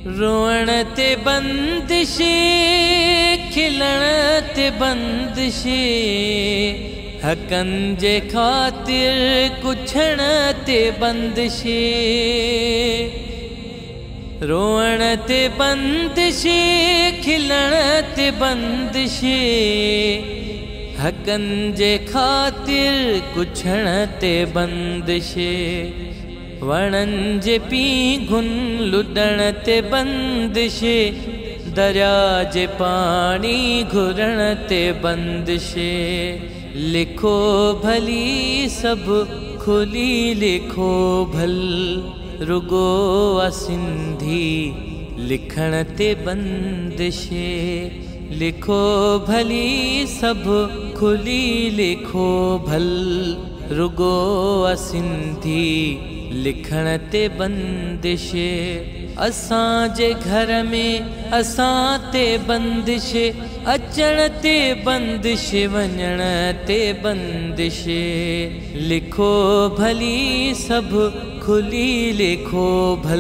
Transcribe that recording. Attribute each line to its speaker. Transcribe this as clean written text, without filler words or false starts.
Speaker 1: रोअण ते बंदिशे, खिलण ते बंदिशे, हकन जे खातिर कुछण ते बंदिशे। रोअण ते बंदिशे, खिलण ते बंदिशे, हकन जे खातिर कुछण ते बंदिशे। वणन जे पीघुन लुडण ते बंदिशे, दरिया जे पानी घुरण ते बंदिशे। लिखो भली सब खुली लिखो भल, रुगो सिंधी लिखण ते बंदिशे। लिखो भली सब खुली लिखो भल, रुगो सिंधी लिखण ते बंदिशे। असां जे घर में असां ते बंदिशे, अचण ते बंदिशे, वञण ते बंदिशे। लिखो भली सब खुली लिखो भल।